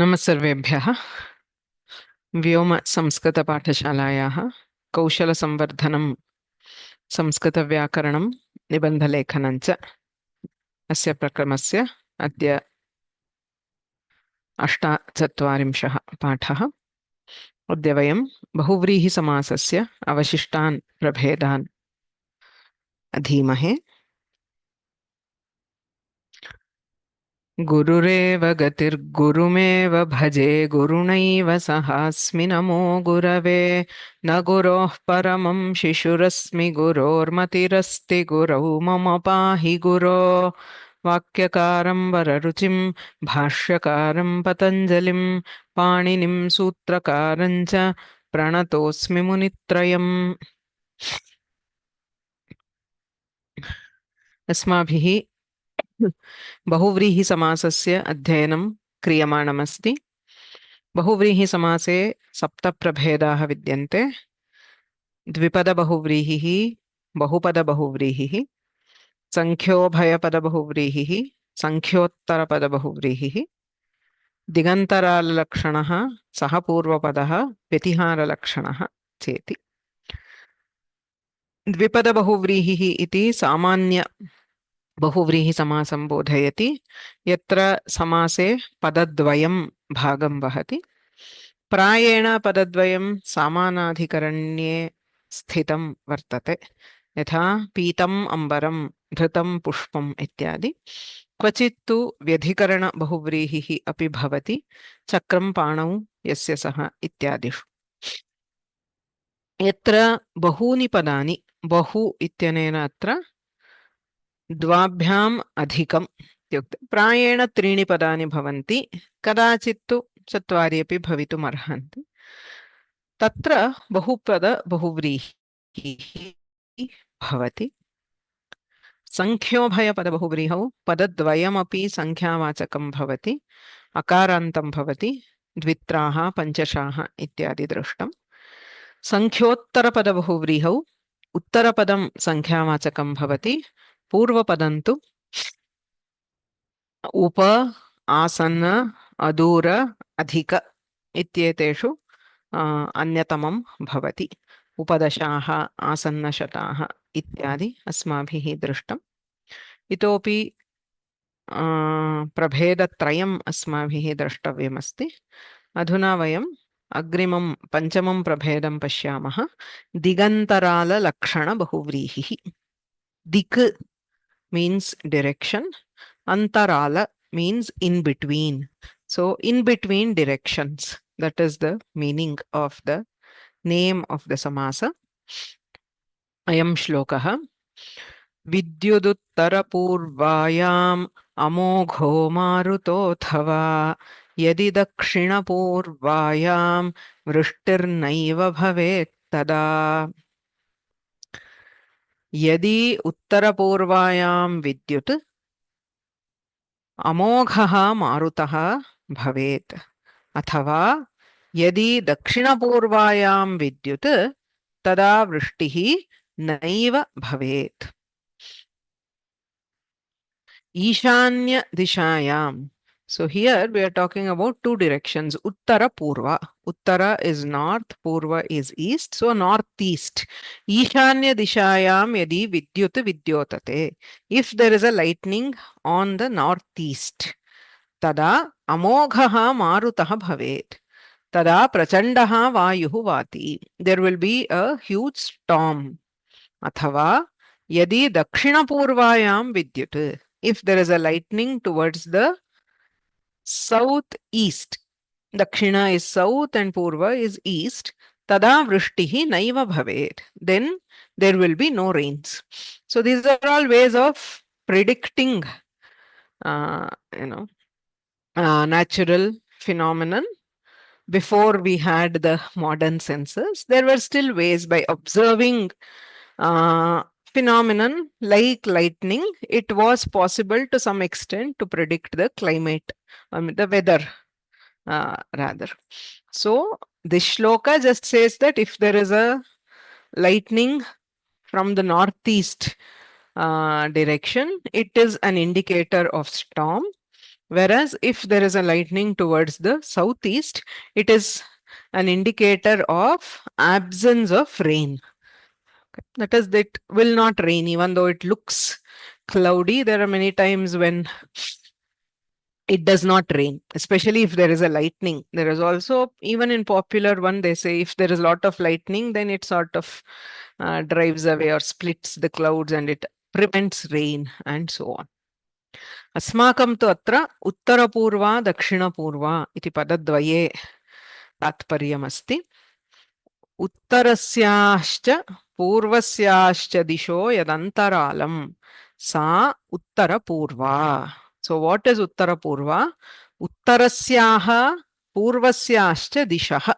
नमः सर्वेभ्यः। व्योम संस्कृतपाठशालायाः कौशलसंवर्धनं संस्कृतव्याकरणं निबन्धलेखनं च अस्य प्रक्रमस्य अद्य 48 पाठः। अद्य वयं बहुव्रीहिसमासस्य अवशिष्टान् प्रभेदान् अधीमहे। गुरुरेव गतिर्गुरुमेव भजे गुरुणैव सहास्मि नमो गुरवे न गुरोः परमं शिशुरस्मि गुरोर्मतिरस्ति गुरौ मम पाहि गुरो। वाक्यकारं वररुचिं भाष्यकारं पतञ्जलिं पाणिनिं सूत्रकारं च प्रणतोऽस्मि मुनित्रयम्। अस्माभिः बहुव्रीहिसमासस्य अध्ययनं क्रियमाणमस्ति। बहुव्रीहिसमासे 7 प्रभेदाः विद्यन्ते। द्विपदबहुव्रीहिः, बहुपदबहुव्रीहिः, संख्योभयपदबहुव्रीहिः, संख्योत्तरपदबहुव्रीहिः, दिगन्तराललक्षणः, सहपूर्वपदः, व्यतिहारलक्षणः चेति। द्विपदबहुव्रीहिः इति सामान्य बहुव्रीहिसमासं बोधयति, यत्र समासे पदद्वयं भागं वहति। प्रायेण पदद्वयं समानाधिकरण्ये स्थितं वर्तते, यथा पीतम् अम्बरं, धृतं पुष्पम् इत्यादि। क्वचित् तु व्यधिकरणबहुव्रीहिः अपि भवति, चक्रं पाणौ यस्य सः इत्यादिषु। यत्र बहूनि पदानि, बहु इत्यनेन अत्र द्वाभ्याम् अधिकम् इत्युक्ते प्रायेण 3 पदानि भवन्ति, कदाचित् तु 4 अपि भवितुम् अर्हन्ति। तत्र बहुपद बहुव्रीहिः भवति। संख्योभयपदबहुव्रीहौ पदद्वयमपि संख्यावाचकं भवति, अकारान्तं भवति, द्वित्राः पञ्चशाः इत्यादि दृष्टम्। संख्योत्तरपदबहुव्रीहौ उत्तरपदं संख्यावाचकं भवति, पूर्वपदं तु उप, आसन्न, अदूर, अधिक इत्येतेषु अन्यतमं भवति। उपदशाः, आसन्नशताः इत्यादि अस्माभिः दृष्टम्। इतोपि प्रभेदत्रयम् अस्माभिः द्रष्टव्यमस्ति। अधुना वयम् अग्रिमं पञ्चमं प्रभेदं पश्यामः। दिगन्तराललक्षणबहुव्रीहिः। दिक् means direction, antarala means in between. So in between directions, that is the meaning of the name of the samasa. Ayam shlokah vidyuduttaraपूर्वायाम् अमोघो मारुतोऽथवा यदि दक्षिणपूर्वायां वृष्टिर्नैव भवेत् तदा। यदि उत्तरपूर्वायां विद्युत् अमोघः मारुतः भवेत्, अथवा यदि दक्षिणपूर्वायां विद्युत् तदा वृष्टिः नैव भवेत्। ईशान्य दिशायां, so here we are talking about 2 directions, uttara purva. Uttara is north, purva is east, so northeast. Ishanya dishayam yadi vidyut vidyotate, if there is a lightning on the northeast, tada amoghaha marutaha bhavet, tada prachandaha vayuhu vati, there will be a huge storm. Athava yadi dakshina purvayam vidyut, if there is a lightning towards the southeast, dakshina is south and purva is east, tada vrishtihi naiva bhavet, then there will be no rains. So these are all ways of predicting natural phenomenon. Before we had the modern sensors, there were still ways by observing phenomenon like lightning. It was possible to some extent to predict the climate, the weather rather. So this shloka just says that if there is a lightning from the northeast direction, it is an indicator of storm. Whereas if there is a lightning towards the southeast, it is an indicator of absence of rain. Okay. That is, it will not rain even though it looks cloudy. There are many times when it does not rain, especially if there is a lightning. There is also, even in popular one, they say if there is a lot of lightning, then it sort of drives away or splits the clouds and it prevents rain and so on. अस्माकं तु अत्र उत्तरपूर्व दक्षिणपूर्व इति पदद्वये तात्पर्यमस्ति. उत्तरस्याश्च पूर्वस्याश्च दिशो यदन्तरालं सा उत्तरपूर्वा. So what is Uttarapurva? Uttarasyaha Purvasyascha Dishaha,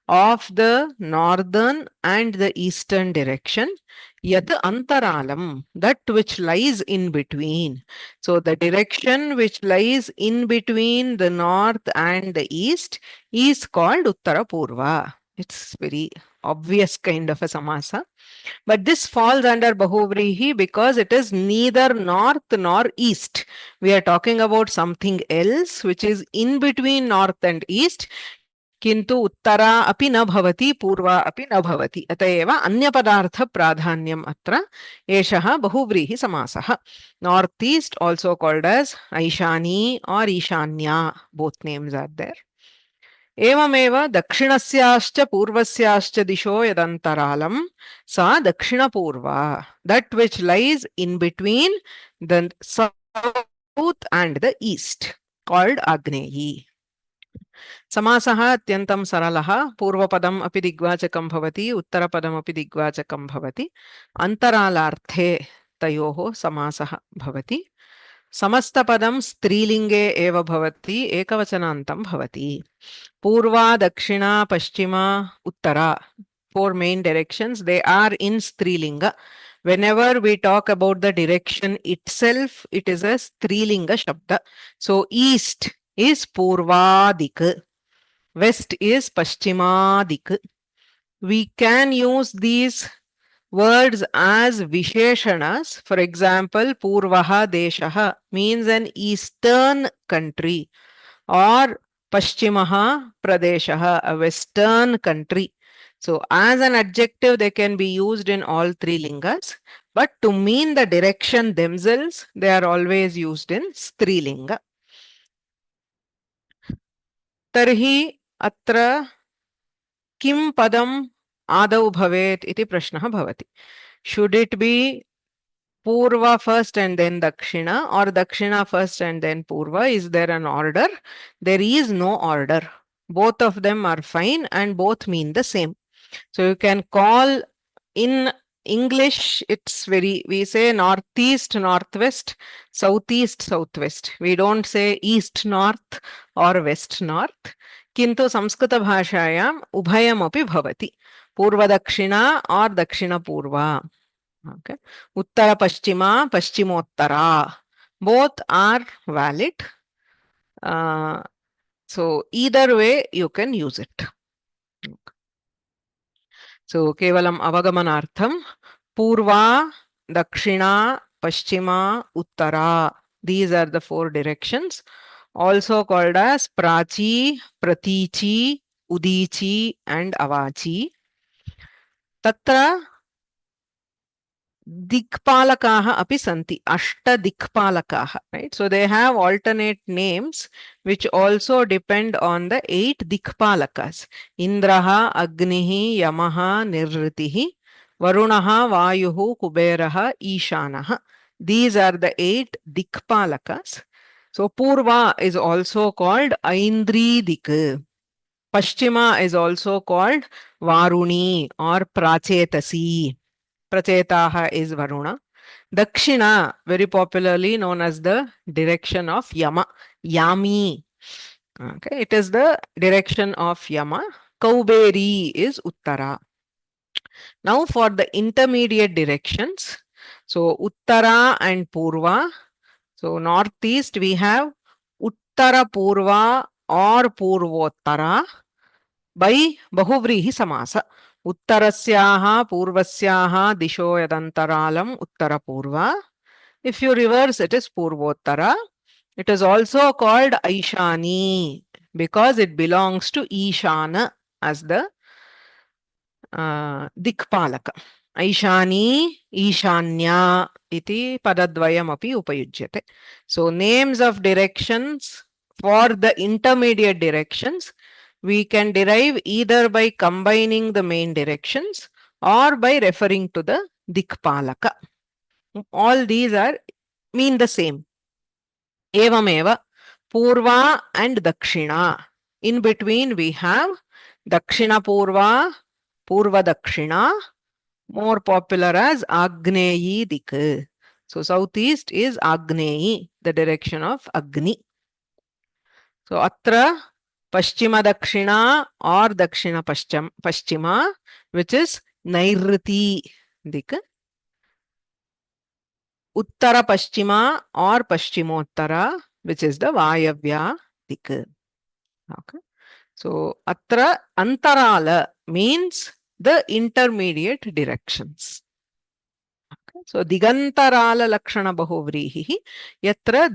of the northern and the eastern direction. Yad Antaralam, that which lies in between. So the direction which lies in between the north and the east is called Uttarapurva. It's very obvious kind of a samasa. But this falls under Bahuvrihi because it is neither north nor east. We are talking about something else which is in between north and east. किन्तु उत्तरा अपि न भवति पूर्वा अपि न भवति. अत एव अन्यपदार्थ प्राधान्यम् अत्र. एषः बहुव्रीहि समासः. North east also called as Aishani or Ishanya. Both names are there. एवमेव दक्षिणस्याश्च पूर्वस्याश्च दिशो यदन्तरालं सा दक्षिणपूर्वा. That which lies in between the south and the east called Agneyi. समासः अत्यन्तं सरलः. पूर्वपदम् अपि दिग्वाचकं भवति, उत्तरपदम् अपि दिग्वाचकं भवति. अन्तरालार्थे तयोः समासः भवति. समस्तपदं स्त्रीलिङ्गे एव भवति, एकवचनान्तं भवति. पूर्वा दक्षिणा पश्चिमा उत्तरा, 4 main directions, they are in strilinga. Whenever we talk about the direction itself, it is a strilinga shabda. So east is purvadik, west is paschimadik. We can use these words as visheshanas. For example, purvaha deshaha means an eastern country, or Pashchimaha Pradeshaha, a western country. So as an adjective, they can be used in all 3 lingas, but to mean the direction themselves, they are always used in Strilinga. Tarhi atra kim padam adau bhavet iti prashnaha bhavati. Should it be Purva first and then Dakshina, or Dakshina first and then Purva? Is there an order? There is no order. Both of them are fine and both mean the same. So you can call, in English, it's very, we say northeast, northwest, southeast, southwest. We don't say east, north or west, north. Kintu Samskrita bhashayam ubhayam api bhavati. Purva Dakshina or Dakshina Purva. Okay. Uttara Paschima, Paschimottara. Both are valid. So either way you can use it. So kevalam avagamanartham. Purva, Dakshina, Paschima, Uttara. These are the 4 directions. Also called as Prachi, Pratichi, Udichi and Avachi. Tatra Dikpalakaha api santi, Ashta Dikpalakaha, right? So they have alternate names which also depend on the 8 Dikpalakas. Indraha, Agnihi, Yamaha, Nirritihi, Varunaha, Vayuhu, Kuberaha, Ishanaha. These are the 8 Dikpalakas. So Purva is also called Aindri Dik. Paschima is also called Varuni or Prachetasi. Prachetaha is Varuna. Dakshina, very popularly known as the direction of Yama, Yami. Okay, it is the direction of Yama. Kauberi is Uttara. Now for the intermediate directions. So Uttara and Purva. So northeast we have Uttara Purva or Purvottara by Bahuvrihi Samasa. Uttarasyaha Purvasyaha Disho Yadantaralam Uttarapurva. If you reverse, it is Purvottara. It is also called Aishani because it belongs to Ishana as the Dikpalaka. Aishani, Ishanya iti padadvayamapi upayujyate. So names of directions for the intermediate directions we can derive either by combining the main directions or by referring to the Dikpalaka. All these are mean the same. Evameva, Purva and Dakshina. In between we have Dakshina Purva, Purva Dakshina, more popular as Agneyi Dik. So southeast is Agneyi, the direction of Agni. So Atra Paschima Dakshina or Dakshina Paschima, which is Nairiti Dik. Uttara Paschima or Paschimottara, which is the Vayavya Dik. Okay. So Atra Antarala means the intermediate directions. So Digantarala Lakshana Bahuvrihi Yatra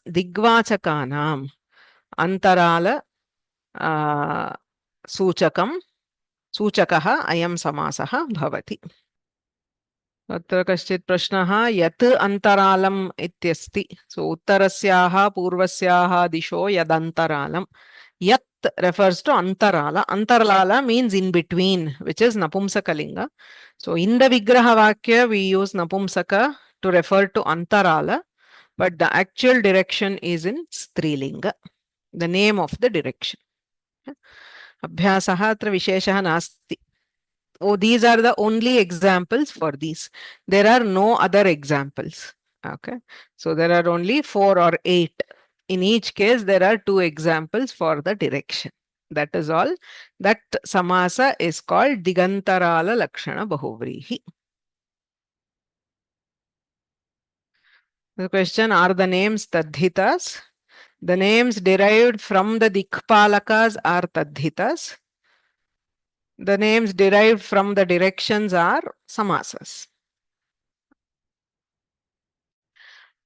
Digvachakanam Antarala Suchakam Suchakaha Ayam Samasaha Bhavati. अत्र कश्चित् प्रश्नः यत् अन्तरालम् इत्यस्ति सो उत्तरस्याः पूर्वस्याः दिशो यदन्तरालम् yat refers to antarala. Antarala means in between, which is napumsakalinga. So in the vigraha vakya we use napumsaka to refer to antarala, but the actual direction is in strilinga, the name of the direction. Abhyasaha atra visheshah nasti. Oh, these are the only examples for these. There are no other examples. Okay. So there are only 4 or 8. In each case, there are 2 examples for the direction. That is all. That samasa is called Digantarala Lakshana Bahuvrihi. The question, are the names Tadhitas? The names derived from the Dikpalakas are Tadhitas. The names derived from the directions are samasas.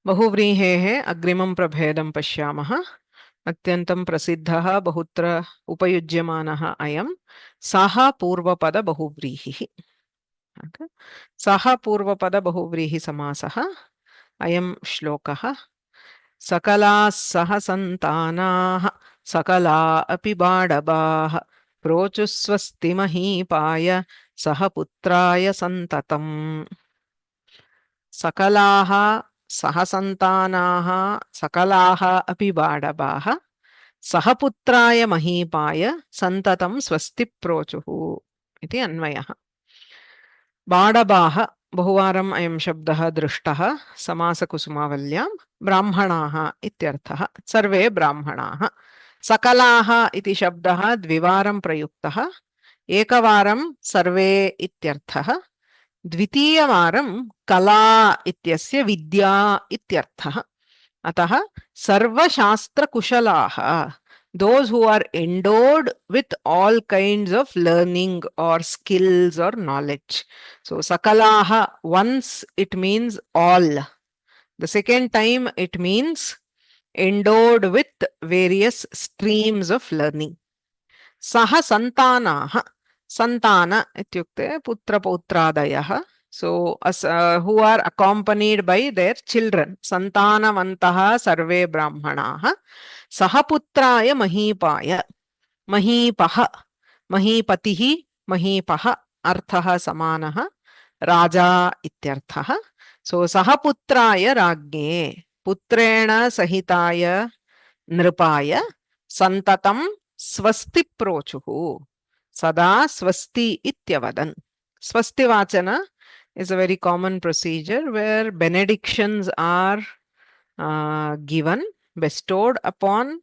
बहुव्रीहेः अग्रिमं प्रभेदं पश्यामः. अत्यन्तं प्रसिद्धः बहुत्र उपयुज्यमानः अयं सः पूर्वपद बहुव्रीहिः. सः पूर्वपद बहुव्रीहि समासः. अयं श्लोकः. सकलाः सह सन्तानाः सकला अपि बाडबाः प्रोचुः स्वस्ति महीपाय सह पुत्राय सन्ततम्. सकलाः सहसन्तानाः सकलाः अपि बाडबाः सहपुत्राय महीपाय सन्ततं स्वस्ति प्रोचुः इति अन्वयः. बाडबाः बहुवारम् अयं शब्दः दृष्टः समासकुसुमावल्यां. ब्राह्मणाः इत्यर्थः. सर्वे ब्राह्मणाः. सकलाः इति शब्दः द्विवारं प्रयुक्तः. एकवारं सर्वे इत्यर्थः. द्वितीयवारं कला इत्यस्य विद्या इत्यर्थः. अतः सर्वशास्त्रकुशलाः, those who are endowed with all kinds of learning or skills or knowledge. So sakalaha, once it means all. The second time it means endowed with various streams of learning. Saha santanaha. Santana ityukte putra pautradayah. So who are accompanied by their children. Santanavantaha sarve brahmanaha. Sahaputraya mahipaya. Mahipaha. Mahipatihi. Mahipaha. Arthaha samanaha. Raja ityarthaha. So sahaputraya rajñe. Putrena sahitaya nripaya. Santatam swasti prochuhu. Sada swasti ityavadan. Swasti vachana is a very common procedure where benedictions are given, bestowed upon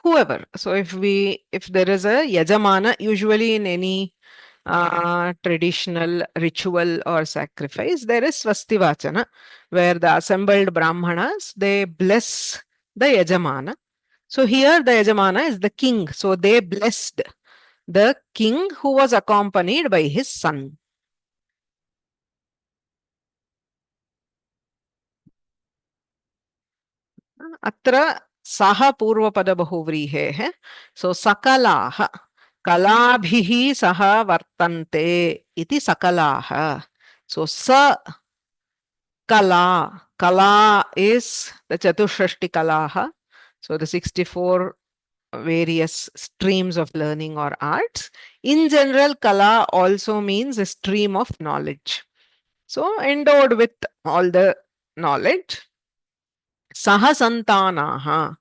whoever. So if there is a yajamana, usually in any traditional ritual or sacrifice, there is swasti vachana, where the assembled brahmanas, they bless the yajamana. So here the yajamana is the king. So they blessed the king who was accompanied by his son. अत्र सः पूर्वपदबहुव्रीहेः सो सकलाः कलाभिः सह वर्तन्ते इति सकलाः सो स कला kala is the chaturshashti kalaha, so the 64 various streams of learning or arts. In general, kala also means a stream of knowledge, so endowed with all the knowledge. Saha santanaha,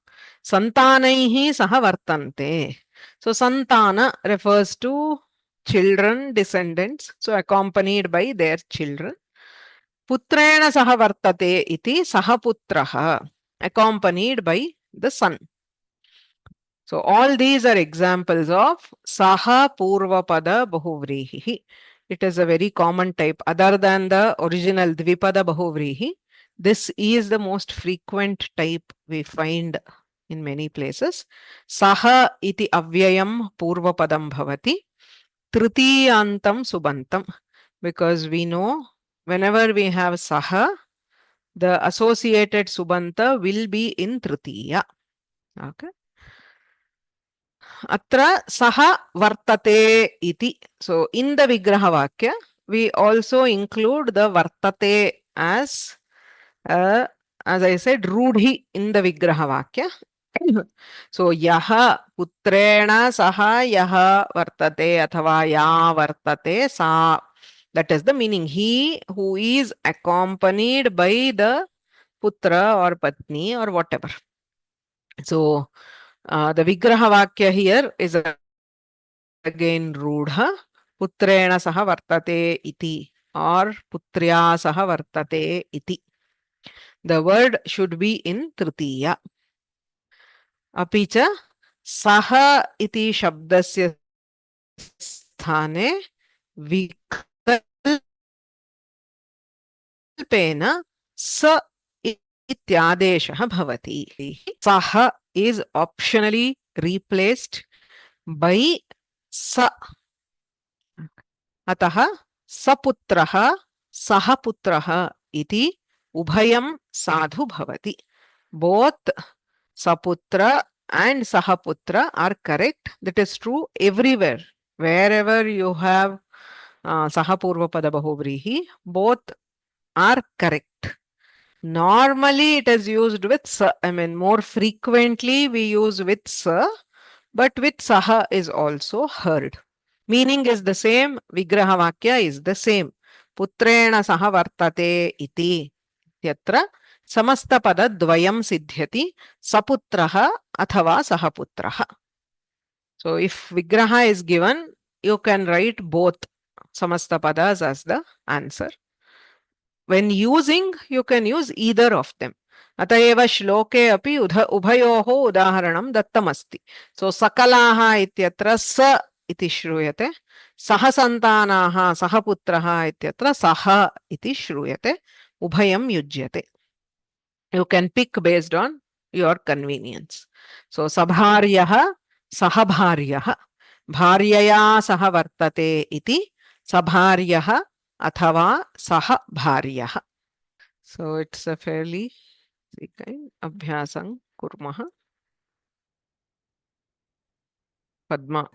santanaihi saha vartante. So santana refers to children, descendants, so accompanied by their children. Putrena saha vartate iti saha putraha, accompanied by the son. So all these are examples of saha purvapada bahuvrihi. It is a very common type other than the original dvipada bahuvrihi. This is the most frequent type we find in many places. Saha iti avyayam purvapadam bhavati, tritiyantam subantam, because we know whenever we have saha, the associated subanta will be in tritiya. Okay. Atra saha vartate iti. So in the vigraha vakya, we also include the vartate as I said, rudhi in the vigraha vakya. So yaha putrena saha yaha vartate athava ya vartate sa. That is the meaning. He who is accompanied by the putra or patni or whatever. So the vigraha vakya here is again rudha. Putrena saha vartate iti or putrya saha vartate iti. The word should be in tritiya. अपि च सह इति शब्दस्य स्थाने विकल्पेन स इत्यादेशः भवति. सह is optionally replaced by स. अतः सपुत्रः सहपुत्रः इति उभयं साधु भवति. Both saputra and sahaputra are correct. That is true everywhere. Wherever you have sahapurvapada bahuvrihi, both are correct. Normally it is used with sa. I mean, more frequently we use with sa, but with saha is also heard. Meaning is the same. Vigraha vakya is the same. Putrena saha vartate iti yatra समस्तपद द्वयं सिद्ध्यति सपुत्रः अथवा सहपुत्रः. So if vigraha is given, you can write both samastapadas as the answer. When using, you can use either of them. अतएव श्लोके अपि उभयोः उदाहरणं दत्तमस्ति. So सकलाः इत्यत्र स इति श्रूयते, सह सन्तानाः सहपुत्रः इत्यत्र सह इति श्रूयते. उभयं युज्यते. You can pick based on your convenience. So sabharyah sahabharyah, bharyaya saha vartate iti sabharyah athava sahabharyah. So it's a fairly kind abhyasam kurmah. Padma.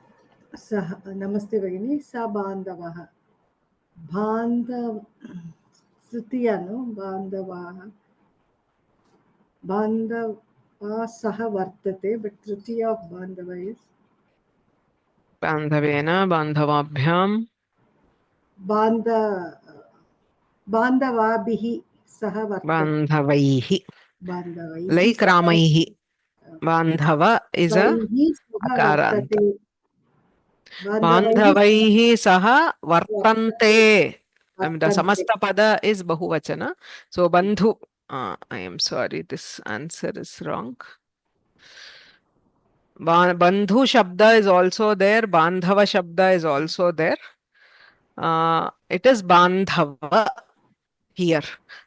Namaste Bhagini. Sa bandhavah. Bandhav Tritiya, no? Bandhavaha. Bandhava saha vartate, but Tritiya of Bandhava is Bandhavena bandhavabhyam. Bandhavabihi saha vartate. Bandhavaihi. Bandhavaihi. Like Ramaihi. Bandhava is a akara. Bandhavaihi saha vartante. The samastapada is bahuvachana. So bandhu. I am sorry, this answer is wrong. Bandhu shabda is also there. Bandhava shabda is also there. It is bandhava here.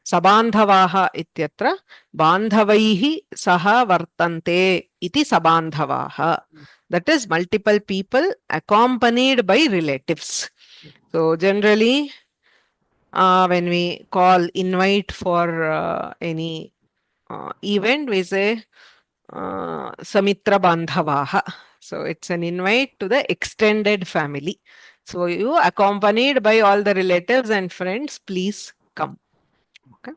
Sabandhavaha ityatra bandhavaihi saha vartante iti sabandhavaha. That is multiple people accompanied by relatives. So generally, when we invite for any event, we say Samitra Bandhavaha. So it's an invite to the extended family. So you accompanied by all the relatives and friends, please come. Okay.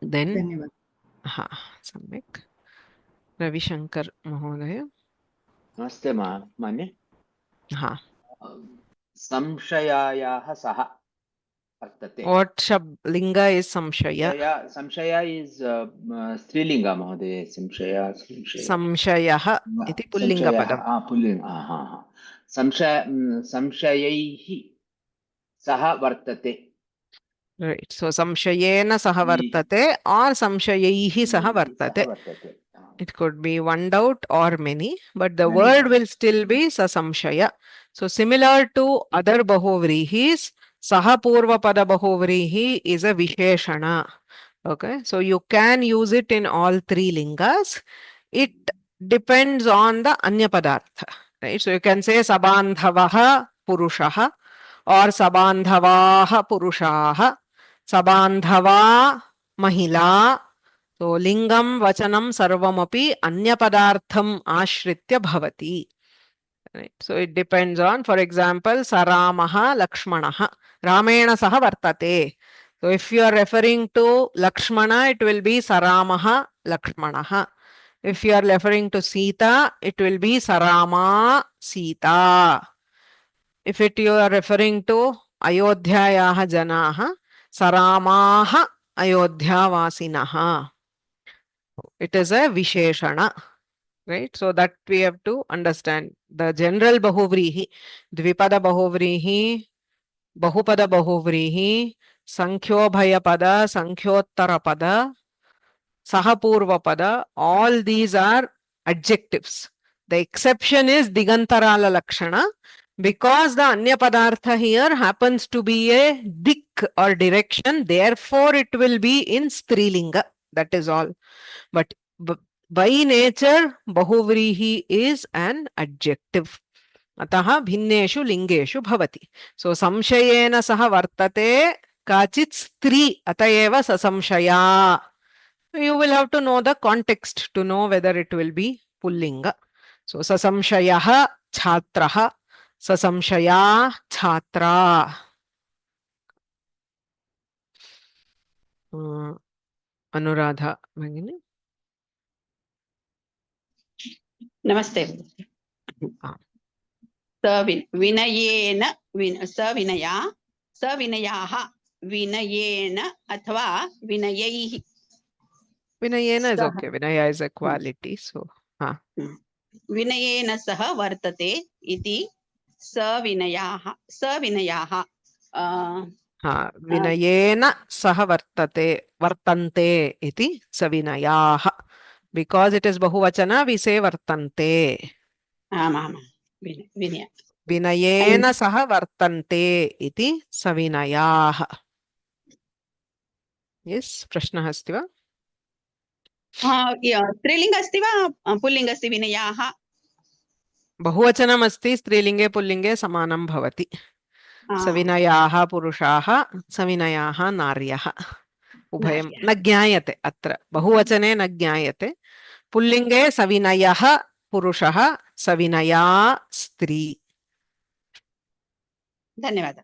Then, धन्यवादः। ha, सम्यक्. Ravishankar Mahodaya. नमस्ते मान्य। Ha. संशयायाः सः वर्तते। What linga is samshaya? संशया is स्त्रीलिंग महोदय। संशया Samshayaha iti pullinga padam. पुल्लिंग। संशयैः सः वर्तते। Right. So samshayena saha vartate or samshayaihi saha vartate. It could be one doubt or many, but the word will still be sasamshaya. So similar to other bahuvrihis, saha purva pada bahuvrihi is a visheshana. Okay. So you can use it in all three lingas. It depends on the anya padartha. Right. So you can say sabandhavaha purushaha or sabandhavaha purushaha. Sabandhava mahila. So lingam vachanam sarvamapi anya padartham ashritya bhavati. Right. So it depends on, for example, Saramaha Lakshmanaha. Ramena saha vartate. So if you are referring to Lakshmana, it will be Saramaha Lakshmanaha. If you are referring to Sita, it will be Sarama Sita. If you are referring to Ayodhyayaha Janaha, Saramaha Ayodhyavasinaha. It is a Visheshana. Right? So that we have to understand. The general bahuvrihi, dvipada bahuvrihi, bahupada bahuvrihi, sankhyo pada, sankhyottara pada, sahapurva pada, all these are adjectives. The exception is digantarala lakshana, because the anya padartha here happens to be a dik or direction, therefore it will be in strilinga. That is all. But by nature, bahuvrihi is an adjective. Ataha bhinneshu lingeshu bhavati. So samshayena saha vartate kachit stri atayeva sasamshaya. You will have to know the context to know whether it will be pullinga. So sasamshayaha chhatraha, sasamshaya chhatra. Anuradha Bhagini. नमस्ते। विनयेन सविनया सविनयाः विनयेन अथवा विनयैः। Vinayena is okay. Vinaya is a quality. So, विनयेन सह वर्तते इति सविनयाः सविनयाः। Vinayena saha vartante iti savinayaha. Because it is bahuvachana, we say vartante. Vinayena saha vartante iti savinayaha. Yes, prashna asti va? स्त्रीलिंग अस्ति वा पुल्लिंग अस्ति विनयाः? बहुवचनम् अस्ति, स्त्रीलिंगे पुल्लिंगे समानं भवति. सविनयाः पुरुषाः, सविनयाः नार्यः. उभयं न ज्ञायते अत्र, बहुवचने न ज्ञायते. पुल्लिंगे सविनयः पुरुषः, सविनया स्त्री. धन्यवाद।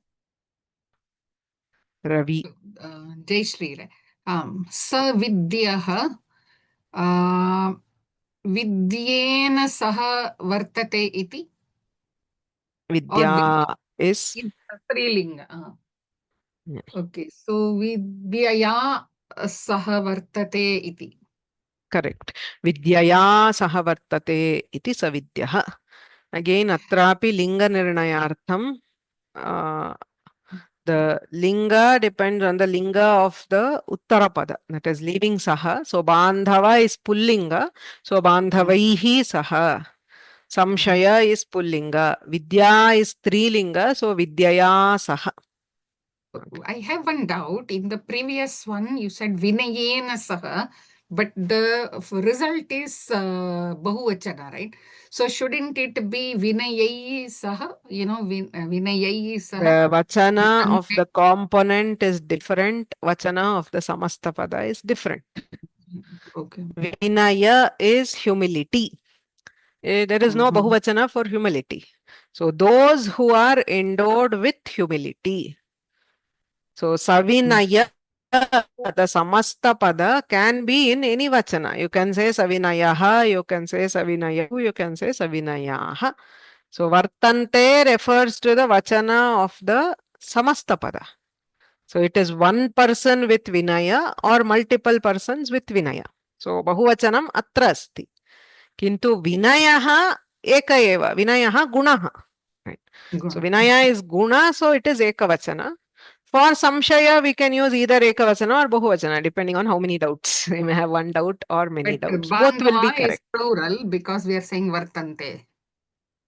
रवि जय श्री सविद्यः विद्येन सह वर्तते इति। विद्या is स्त्रीलिंग। ओके, सो विद्यया सह वर्तते इति। करेक्ट। विद्यया सह वर्तते इति सविद्यः। अगेन अत्रापि लिंग निर्णयार्थं the linga depends on the linga of the uttarapada, that is leaving saha. So bandhava is pullinga, so bandhavaihi saha. Samshaya is pullinga, vidya is strilinga, so vidyaya saha. I have one doubt. In the previous one, you said vinayena saha, but the result is bahuvachana, right? So shouldn't it be vinayai saha? You know, vinayai saha. The vachana of the component is different. Vachana of the samastapada is different. Okay. Vinaya is humility. There is no Mhm. bahuvachana for humility. So those who are endowed with humility. So savinaya, the samasta pada can be in any vachana. You can say savinayaha, you can say savinayahu, you can say savinayaha. So vartante refers to the vachana of the samasta pada. So it is one person with vinaya or multiple persons with vinaya. So bahuvachanam atra asti. Kintu vinayaha eka eva. Vinayaha gunaha. Right. So Good. vinaya is guna, so it is ekavachana. For samshaya, we can use either ekavachana or bahuvachana, depending on how many doubts. We may have one doubt or many But doubts. Both will be Bandhava is correct. plural because we are saying Vartante.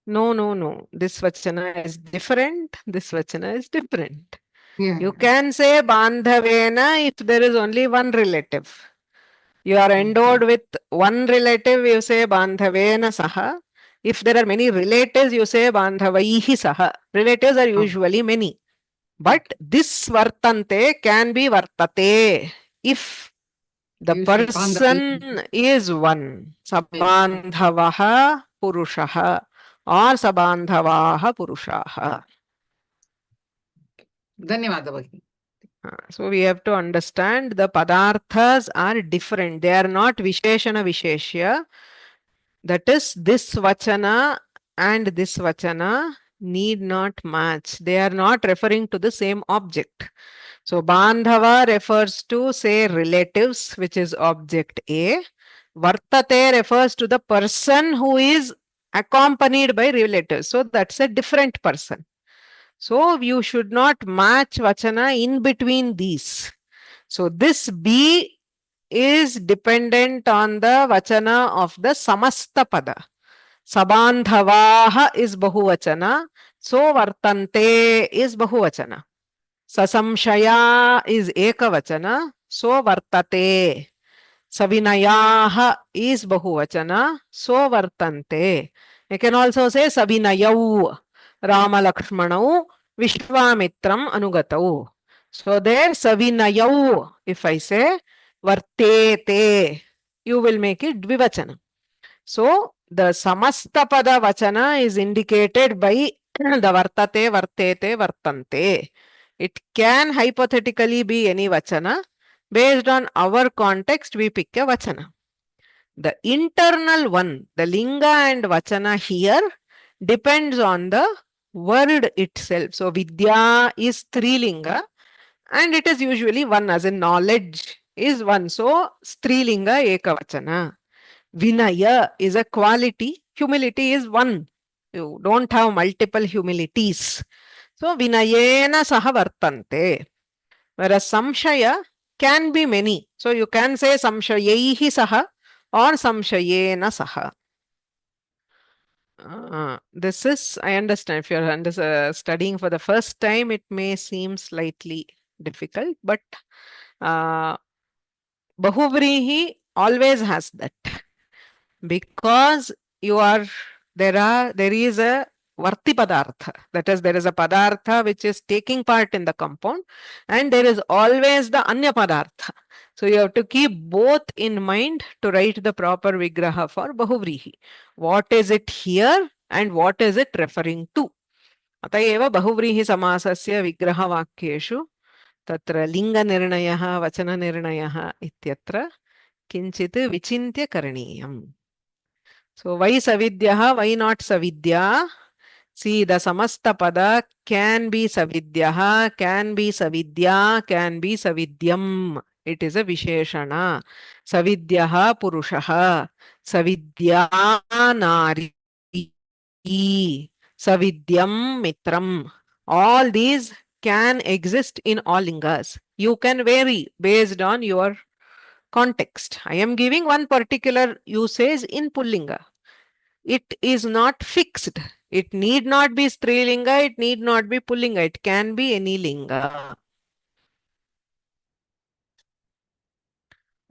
No, no, no. This vachana is different. This vachana is different. Yeah. You can say bandhavena if there is only one relative. You are endowed with one relative, you say bandhavena saha. If there are many relatives, you say bandhavaihi saha. Relatives are usually many. But this vartante can be vartate if the Usually person is one. Sabandhavaha purushaha or sabandhavaha purushaha. Dhanyavada Bhagini. So we have to understand the padarthas are different. They are not visheshana visheshya. That is, this vachana and this vachana need not match. They are not referring to the same object. So bandhava refers to, say, relatives, which is object A. Vartate refers to the person who is accompanied by relatives. So that's a different person. So you should not match vachana in between these. So this B is dependent on the vachana of the samasta pada. Sabandhavaha is bahuvachana. So vartante is bahuvachana. Sasamshaya is ekavachana. So vartate. Savinayaha is bahuvachana. So vartante. You can also say Savinayau. Rama Lakshmanau Vishwamitram Anugatau. So there Savinayau, if I say Vartete, you will make it Dvivachana. So the Samasta Pada Vachana is indicated by the Vartate, Vartete, Vartante. It can hypothetically be any Vachana. Based on our context, we pick a Vachana. The internal one, the Linga and Vachana here, depends on the word itself. So Vidya is Strilinga and it is usually one, as in knowledge is one. So Strilinga Ekavachana. Vinaya is a quality. Humility is one. You don't have multiple humilities. So Vinayena saha vartante. Whereas Samshaya can be many. So you can say Samshayaihi saha or Samshayena saha. This is, I understand, if you're studying for the first time, it may seem slightly difficult, but Bahuvrihi always has that. Because there is a Varti Padartha. That is, there is a Padartha which is taking part in the compound, and there is always the Anya Padartha. So you have to keep both in mind to write the proper Vigraha for Bahuvrihi. What is it here and what is it referring to? अत एव बहुव्रीहि समासस्य विग्रहवाक्येषु तत्र लिङ्गनिर्णयः वचननिर्णयः इत्यत्र किञ्चित् विचिन्त्य करणीयम्. So why Savidyaha, why not Savidya? See, the Samasta Pada can be Savidyaha, can be Savidya, can be Savidyam. It is a Visheshana. Savidyaha Purushaha, Savidya Nari, Savidyam Mitram. All these can exist in all lingas. You can vary based on your context. I am giving one particular usage in Pullinga. It is not fixed. It need not be Strilinga, it need not be Pullinga, it can be any linga.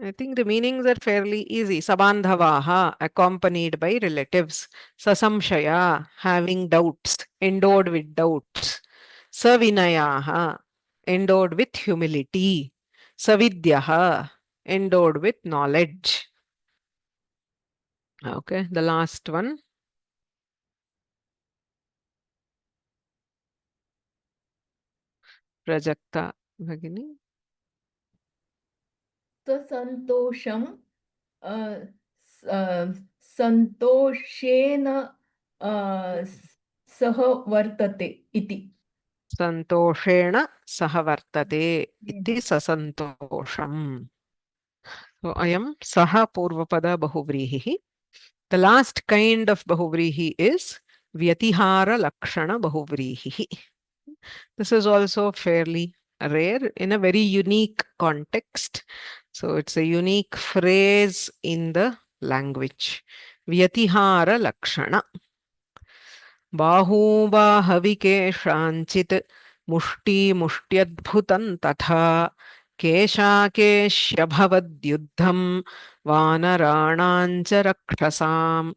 I think the meanings are fairly easy. Sabandhavaha, accompanied by relatives. Sasamshaya, having doubts, endowed with doubts. Savinayaha, endowed with humility. Savidyaha, endowed with knowledge. Okay, the last one. Prajakta Bhagini. सन्तोषं सन्तोषेण सह वर्तते इति Santoshena sahavartate iti sasantosham. So ayam saha purvapada bahuvrihi. The last kind of bahuvrihi is vyatihara lakshana bahuvrihi. This is also fairly rare in a very unique context. So it's a unique phrase in the language. Vyatihara lakshana. बाहूबाहविकेशाञ्चित् मुष्टिमुष्ट्यद्भुतं तथा केशाकेश्यभवद्युद्धं वानराणाञ्च रक्षसाम्.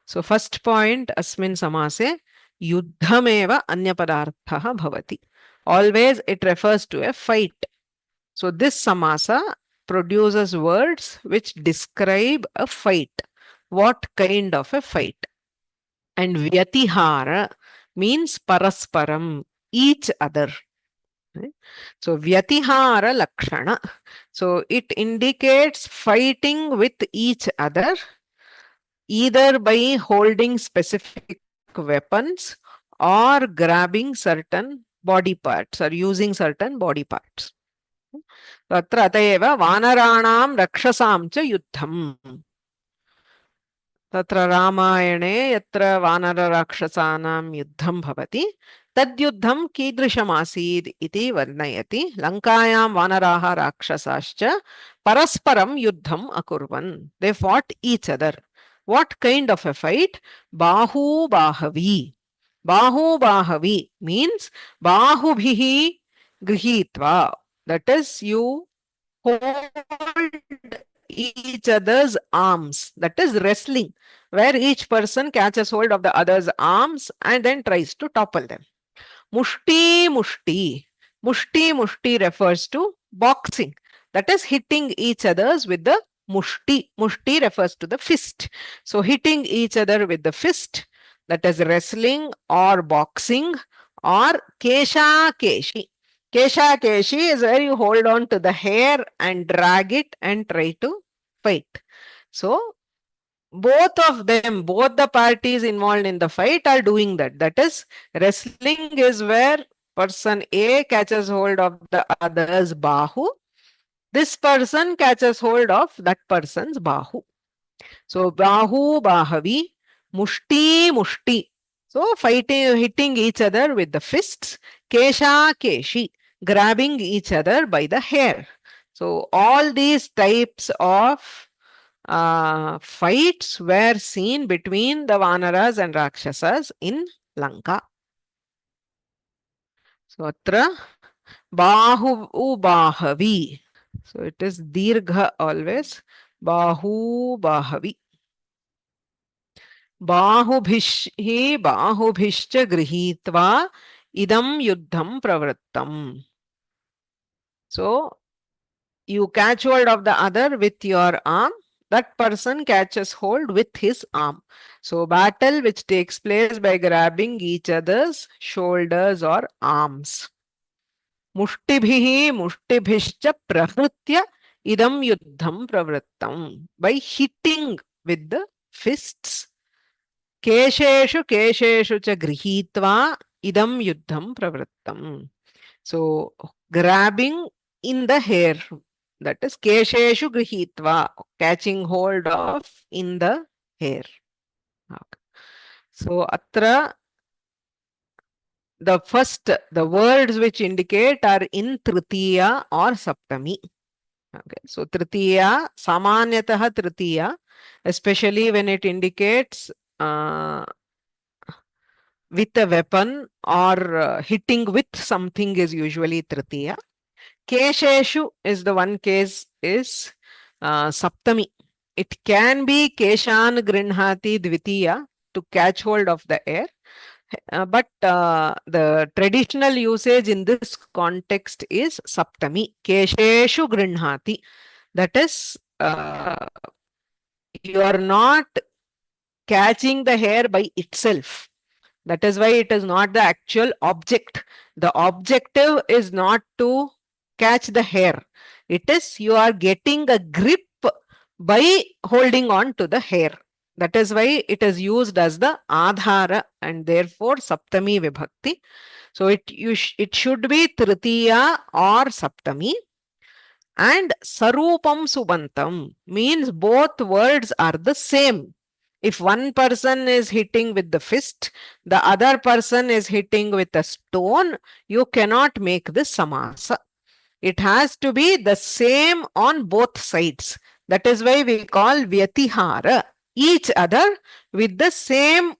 So first point अस्मिन् समासे युद्धमेव अन्यपदार्थः भवति. Always it refers to a fight. So this samasa produces words which describe a fight. What kind of a fight? And vyatihara means parasparam, each other. Right? So vyatihara lakshana. So it indicates fighting with each other, either by holding specific weapons or grabbing certain body parts or using certain body parts. Tatra atayeva vanaranam rakshasam cha yuddham. Tatra Ramayane yatra vanara rakshasanam yuddham bhavati tadyuddham kidrishamasid iti varnayati Lankayam vanaraha rakshasascha parasparam yuddham akurvan. They fought each other. What kind of a fight? Bahu bahavi. Bahu bahavi means bahubhihi grihitva. That is, you hold each other's arms. That is wrestling, where each person catches hold of the other's arms and then tries to topple them. Mushti mushti. Mushti mushti refers to boxing. That is hitting each other's with the mushti. Mushti refers to the fist. So hitting each other with the fist, that is wrestling or boxing, or kesha keshi. Kesha keshi is where you hold on to the hair and drag it and try to fight. So both of them, both the parties involved in the fight are doing that. That is, wrestling is where person A catches hold of the other's bahu. This person catches hold of that person's bahu. So bahu bahavi, mushti mushti. So fighting, hitting each other with the fists. Kesha keshi, grabbing each other by the hair. So all these types of fights were seen between the Vanaras and Rakshasas in Lanka. So atra bahu bahavi. So it is dirgha always. Bahu bahavi. Bahubhishhi bahubhishcha grihitva idam yuddham pravrittam. So you catch hold of the other with your arm. That person catches hold with his arm. So battle which takes place by grabbing each other's shoulders or arms. Mushtibhihi mushtibhishcha prahritya idam yuddham pravrittam. By hitting with the fists. Kesheshu kesheshu cha grihitva idam yuddham pravrittam. So grabbing in the hair. That is kesheshu grihitva, catching hold of in the hair. Okay. So atra the words which indicate are in tritiya or saptami. Okay. So tritiya, samanyataha tritiya, especially when it indicates with a weapon or hitting with something is usually tritiya. Kesheshu is the one case is saptami. It can be keshan grinhati dvitiya, to catch hold of the air. But the traditional usage in this context is saptami. Kesheshu grinhati. That is, you are not catching the hair by itself. That is why it is not the actual object. The objective is not to catch the hair. It is you are getting a grip by holding on to the hair. That is why it is used as the adhara and therefore saptami vibhakti. So it should be tritiya or saptami. And sarupam subantam means both words are the same. If one person is hitting with the fist, the other person is hitting with a stone, you cannot make this samasa. It has to be the same on both sides. That is why we call vyatihara, each other with the same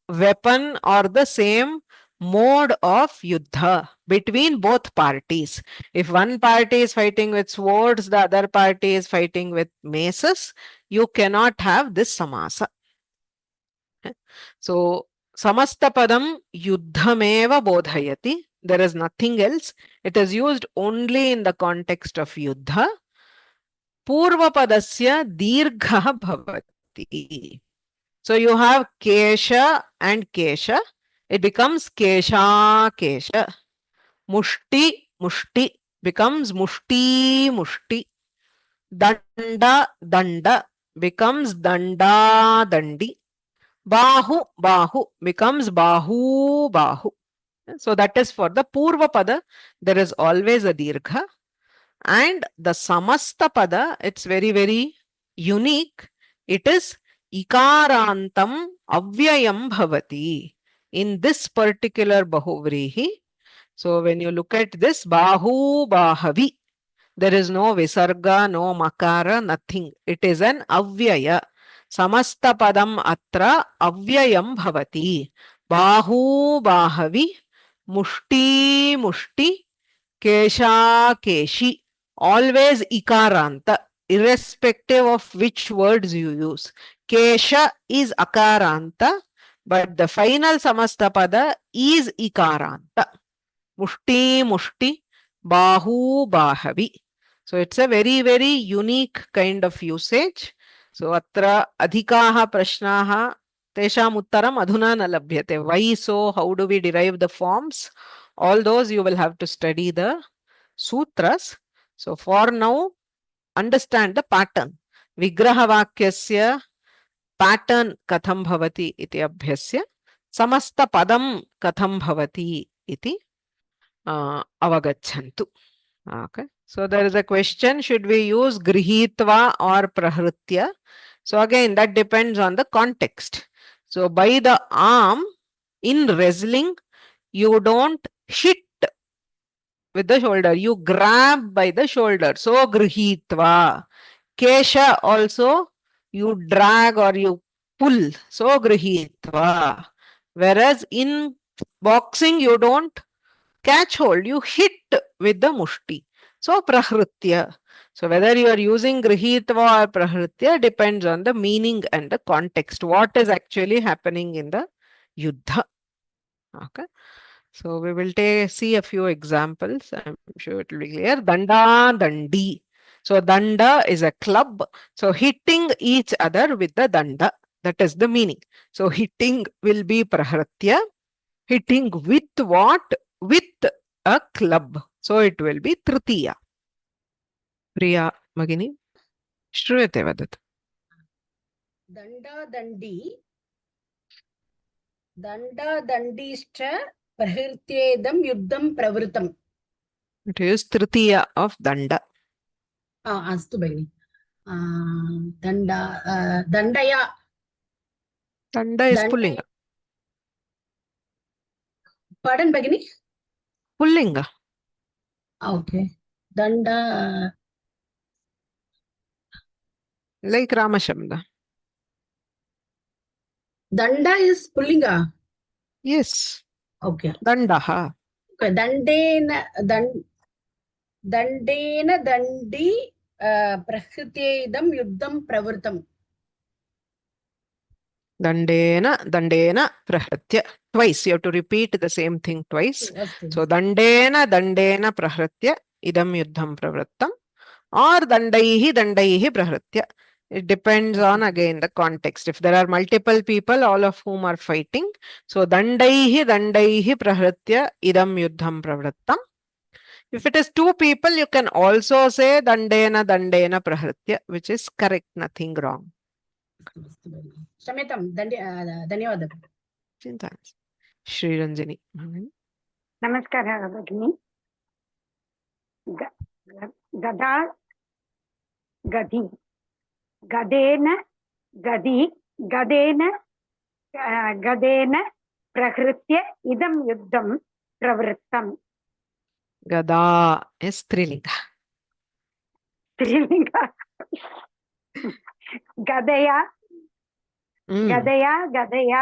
weapon or the same mode of yuddha between both parties. If one party is fighting with swords, the other party is fighting with maces, you cannot have this samasa. So, samastapadam yuddhameva bodhayati. There is nothing else. It is used only in the context of yuddha. Purvapadasya dirgha bhavati. So you have kesha and kesha. It becomes kesha kesha. Mushti mushti becomes mushti mushti. Danda danda becomes danda dandi. Bahu bahu becomes bahu bahu. So that is for the purva pada. There is always a dirgha. And the samasta pada, it's very, very unique. It is ikarantam avyayam bhavati. In this particular bahuvrihi. So when you look at this, bahu bahavi, there is no visarga, no makara, nothing. It is an avyaya. Samasta padam atra avyayam bhavati. Bahu bahavi, mushti mushti, kesha keshi. Always ikaranta, irrespective of which words you use. Kesha is akaranta, but the final samastapada is ikaranta. Mushti mushti, bahu bahavi. So it's a very, very unique kind of usage. So atra adhikaha prashnaha tesham uttaram adhuna na labhyate. Why so? How do we derive the forms? All those you will have to study the sutras. So for now, understand the pattern. Vigraha vakyasya pattern katham bhavati iti abhyasya. Samasta padam katham bhavati iti avagachantu. Okay. So there is a question, should we use grihitva or prahritya? So again, that depends on the context. So by the arm, in wrestling, you don't hit with the shoulder, you grab by the shoulder. So grihitva. Kesha also, you drag or you pull. So grihitva. Whereas in boxing, you don't catch hold, you hit with the mushti. So prahritya. So whether you are using grihitva or prahritya depends on the meaning and the context. What is actually happening in the yuddha. Okay. So we will see a few examples. I'm sure it will be clear. Danda dandi. So danda is a club. So hitting each other with the danda. That is the meaning. So hitting will be prahritya. Hitting with what? With a club. So it will be tritiya. Priya Magini. Shruyate vadat. Danda dandischa prahrityedam yuddham pravritam. It is tritiya of danda. Astu bagini. Dandaya. Danda is pullinga. Pardon bagini? Pullinga. Okay. Danda. Like Ramashabda. Danda is pullinga. Yes. Okay. Dandaha. Okay. Dandena dandi prahrityedam yuddham pravritam. Dandena prahritya. Twice. You have to repeat the same thing twice. So dandena prahritya idam yuddham pravrittam. or dandaihi prahritya. It depends on again the context. If there are multiple people, all of whom are fighting, so dandaihi prahritya idam yuddham pravrittam. If it is two people, you can also say dandena prahritya, which is correct, nothing wrong. क्षम्यतां धन्यवादः Chinta. Sriranjani. नमस्कारः भगिनी गदा गदी गदेन गदी गदेन गदेन प्रहृत्य इदं युद्धं प्रवृत्तम् Gada is Strilinga. स्त्रीलिङ्ग गदया गदया गदया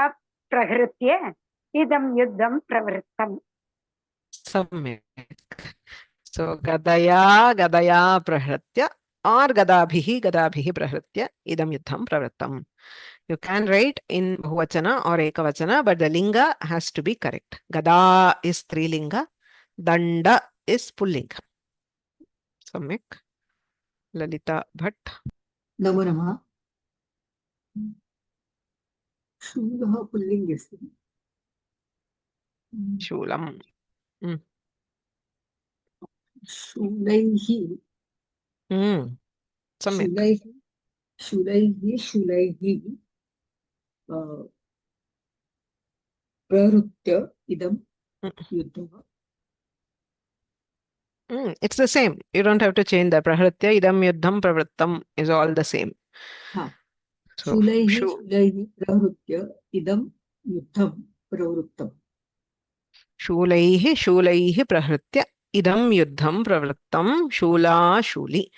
प्रहृत्य इदं युद्धं प्रवृत्तम् Samyak. So gadaya prahritya or gadabhihi prahritya idam yuddham pravrittam. You can write in bahuvachana or ekavachana, but the linga has to be correct. Gada is strilinga, danda is pullinga. Samyak. Lalita Bhatt. नमो नमः शूलः पुल्लिङ्गे अस्ति Shulam. शूलैः Samyak. शूलैः प्रहृत्य इदं युद्धः It's the same. You don't have to change the prahritya idam yuddham pravrittam is all the same. So, शूलैः प्रहृत्य इदं युद्धं प्रवृत्तम् shulaihi prahritya idam yuddham pravrittam shula shuli.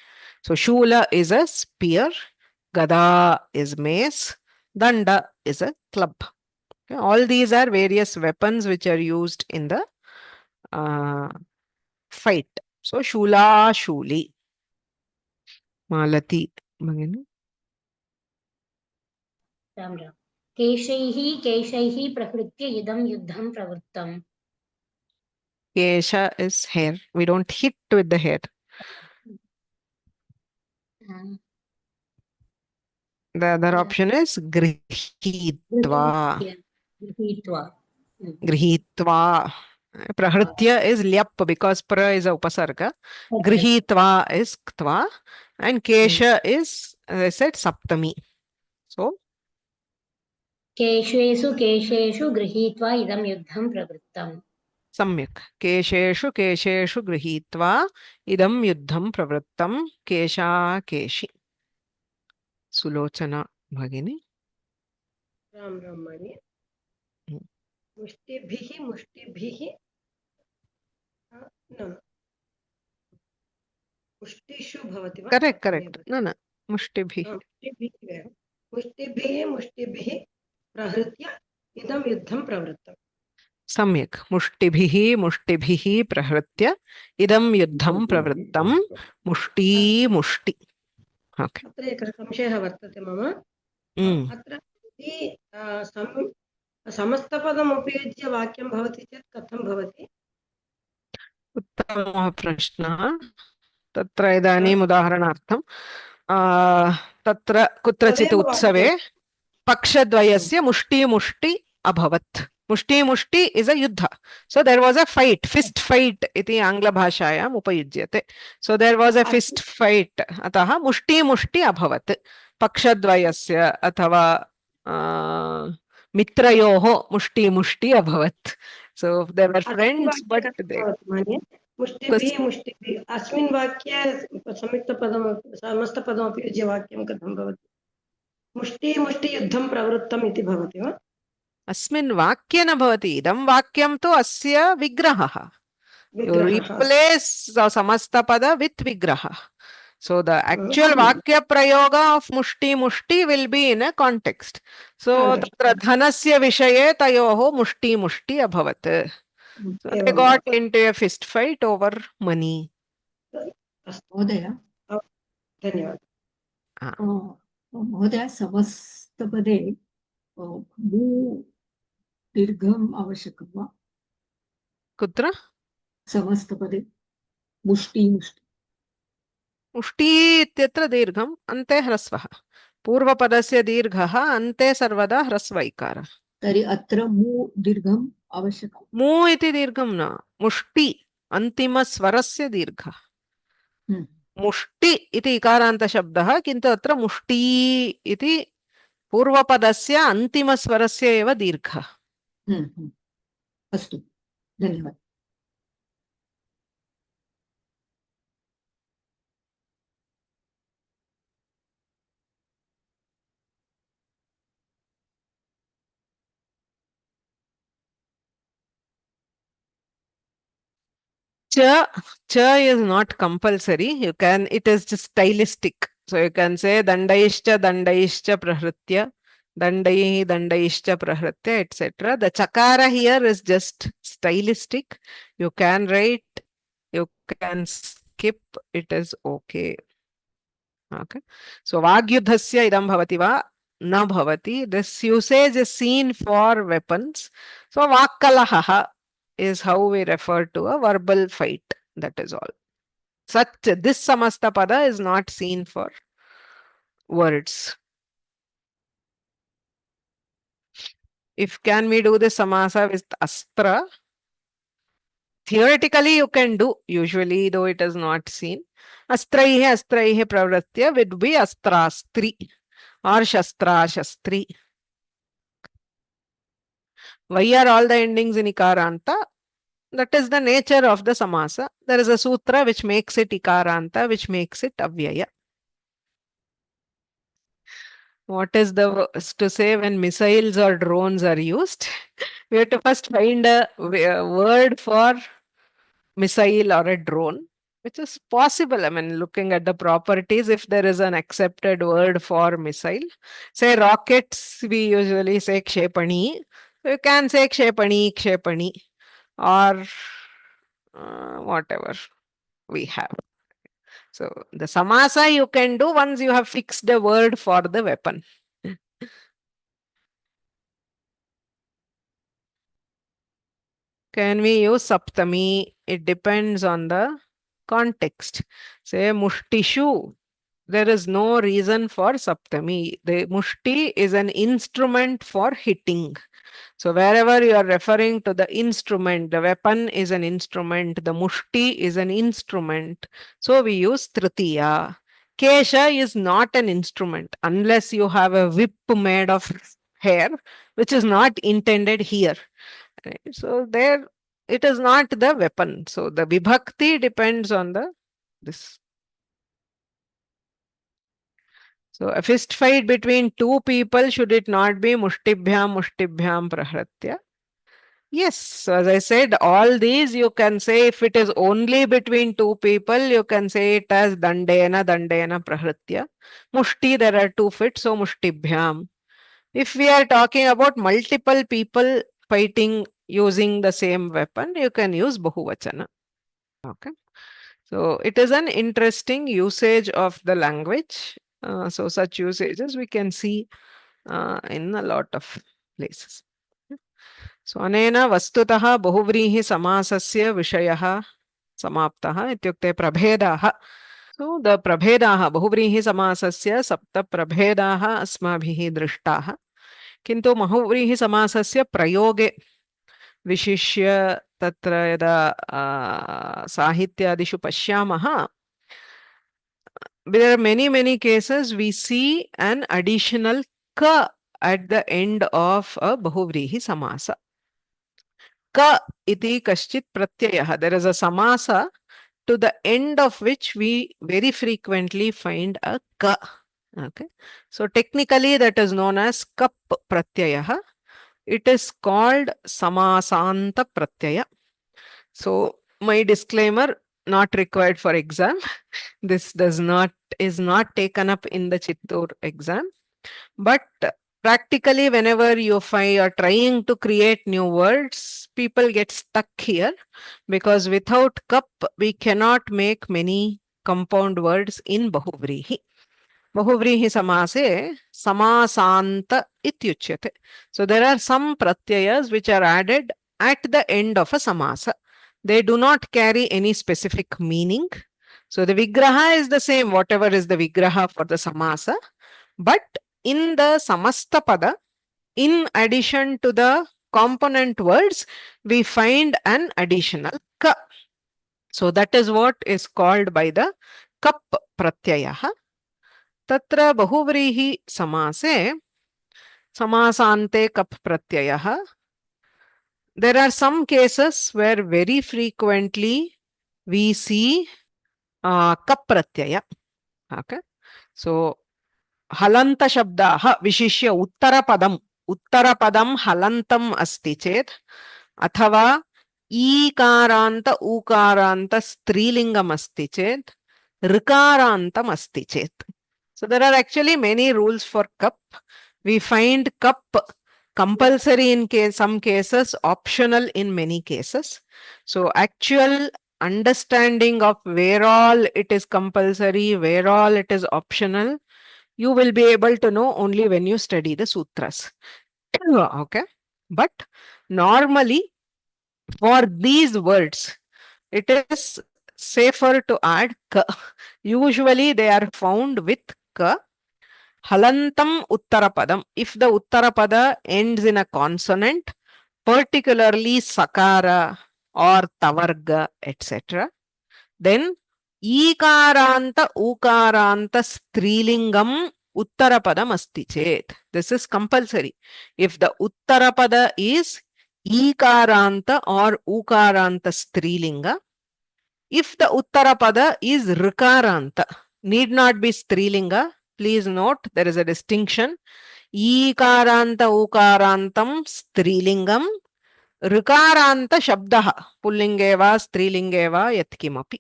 So shula is a spear, gada is mace, danda is a club. Okay, all these are various weapons which are used in the fight. So shula shuli. Malati. Ram Ram केशैः प्रहृत्य इदं युद्धं प्रवृत्तम् Kesha is hair. We don't hit with the hair. The other option is grihitva. Grihitva. Prahritya is lyap because pra is a upasarga. Grihitva is ktva. And kesha is, as I said, saptami. So, केशेषु गृहीत्वा इदं युद्धं प्रवृत्तम् Samyak. Kesheshu grihitva idam yuddham pravrittam kesha keshi. Sulochana Bhagini. Ram Ram मानी मुष्टिभिः न मुष्टिषु भवति वा Correct. No. Mushtibihi. मुष्टिभिः प्रहृत्य इदं युद्धं प्रवृत्तम् Samyak. Mushtibihi prahritya idam yuddham pravrittam mushti. Okay. अत्र एकः संशयः वर्तते मम अत्र समस्तपदम् उपयुज्य वाक्यं भवति चेत् कथं भवति उत्तमः प्रश्नः तत्र इदानीम् उदाहरणार्थं तत्र कुत्रचित् उत्सवे पक्षद्वयस्य मुष्टि अभवत् मुष्टि is a yuddha. So there was a fight, fist fight iti Angla bhashayam upayujyate. So there was a fist fight. Ataha mushti abhavat. Pakshadvayasya athava mitrayoho mushti abhavat. So they were friends, but they... मुष्टिभिः अस्मिन् वाक्ये समस्तपदम् उपयुज्य वाक्यं कथं भवति मुष्टि युद्धं प्रवृत्तम् इति भवति वा अस्मिन् वाक्ये न भवति इदं वाक्यं तु अस्य विग्रहः you replace samasthapada with vigraha. So the actual vakya prayoga of mushti will be in a context. So tatra dhanasya vishaye tayoho mushti abhavat. So they got into a fist fight over money. महोदय महोदय समस्तपदे मू दीर्घम् आवश्यकं वा कुत्र समस्तपदे मुष्टि मुष्टि इत्यत्र दीर्घम् अन्ते ह्रस्वः पूर्वपदस्य दीर्घः अन्ते सर्वदा ह्रस्व इकारः तर्हि अत्र मू दीर्घम् आवश्यकम् मू इति दीर्घं न मुष्टि अन्तिमस्वरस्य दीर्घः मुष्टि इति इकारान्तशब्दः किन्तु अत्र मुष्टी इति पूर्वपदस्य अन्तिमस्वरस्य एव दीर्घः अस्तु धन्यवादः Cha is not compulsory. You can, it is just stylistic. So you can say dandaishcha prahritya, dandaishcha prahritya, etc. The chakara here is just stylistic. You can write, you can skip, it is okay. Okay. So vagyudhasya idam bhavati va na bhavati. This usage is seen for weapons. So vakkalaha is how we refer to a verbal fight. That is all. Such this samasta pada is not seen for words. If can we do this samasa with astra? Theoretically you can do, usually though it is not seen. Astraihe pravratya would be astrastri or shastra shastri. Why are all the endings in ikaranta? That is the nature of the samasa. There is a sutra which makes it ikaranta, which makes it avyaya. What is the to say when missiles or drones are used? We have to first find a word for missile or a drone, which is possible. I mean, looking at the properties, if there is an accepted word for missile, say rockets, we usually say kshepani. So you can say kshepani, or whatever we have. So the samasa you can do once you have fixed a word for the weapon. Can we use saptami? It depends on the context. Say mushtishu. There is no reason for saptami. The mushti is an instrument for hitting. So wherever you are referring to the instrument, the weapon is an instrument, the mushti is an instrument. So we use tritiya. Kesha is not an instrument unless you have a whip made of hair, which is not intended here. Right? So there it is not the weapon. So the vibhakti depends on the this. So a fist fight between two people, should it not be mushtibhyam prahratya? Yes, so as I said, all these you can say if it is only between two people, you can say it as dandena prahritya. Mushti, there are two fits, so mushtibhyam. If we are talking about multiple people fighting using the same weapon, you can use bahuvachana. Okay. So it is an interesting usage of the language. So such usages we can see in a lot of places. So anena vastutah bahuvrihi samasasya vishayah samaptah ityukte prabhedah. So the prabhedah bahuvrihi samasasya sapta prabhedah asmabhihi drishtaah. Kintu bahuvrihi samasasya prayoge विशिष्य तत्र यदा साहित्यादिषु पश्यामः, there are many cases we see an additional ka at the end of a bahuvrihi samasa. Ka iti kaschit pratyayah. There is a samasa to the end of which we very frequently find a ka. Okay. So technically that is known as kap pratyayah. It is called samasanta pratyaya. So my disclaimer, not required for exam. This is not taken up in the Chittur exam. But practically whenever you are trying to create new words, people get stuck here because without kap, we cannot make many compound words in bahuvrihi. Bahuvrihi samase samasanta ityuchyate. So there are some pratyayas which are added at the end of a samasa. They do not carry any specific meaning. So the vigraha is the same, whatever is the vigraha for the samasa, but in the samasta pada, in addition to the component words, we find an additional ka. So that is what is called by the kap pratyayah. Tatra bahuvrihi samase samasante kap pratyayah. There are some cases where very frequently we see kap pratyaya. Okay. So halanta shabdaha vishishya uttarapadam halantam asti chet athava ईकारंत उकारांत स्त्रीलिंगम अस्ति चेत ऋकारांतम अस्ति चेत. So there are actually many rules for cup. We find cup compulsory in some cases, optional in many cases. So actual understanding of where all it is compulsory, where all it is optional, you will be able to know only when you study the sutras. Okay. But normally for these words, it is safer to add ka. Usually they are found with ka. Halantam uttarapadam. If the uttarapada ends in a consonant, particularly sakara or tavarga, etc., then ikaranta ukaranta strilingam uttarapadam asti chet. This is compulsory. If the uttarapada is ikaranta or ukaranta strilinga, if the uttarapada is rikaranta, need not be strilinga. Please note there is a distinction. Ikaranta ukarantam strilingam, rikaranta shabdaha pullingeva strilingeva yatkimapi.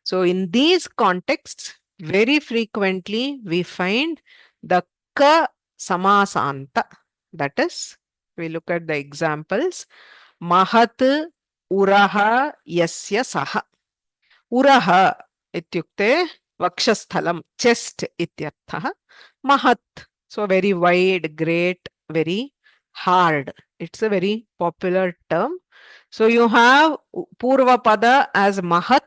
So in these contexts, very frequently we find the ka samasanta. That is, we look at the examples. Mahat uraha yasya saha. Uraha ityukte vakshasthalam, chest ityarthaha. Mahat, so very wide, great, very hard. It's a very popular term. So you have purva pada as mahat,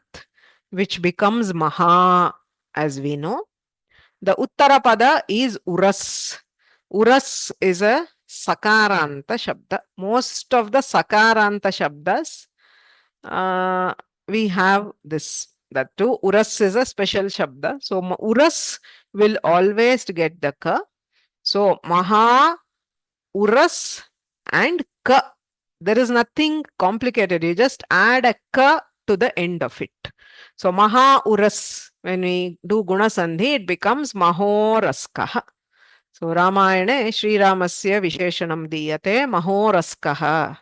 which becomes maha, as we know. The uttara pada is uras. Uras is a sakaranta shabda. Most of the sakaranta shabdas, we have this. That too, uras is a special shabda. So uras will always get the ka. So maha, uras and ka. There is nothing complicated. You just add a ka to the end of it. So maha uras, when we do guna sandhi, it becomes mahoraskaha. So Ramayane Sri Ramasya Visheshanam diyate mahoraskaha.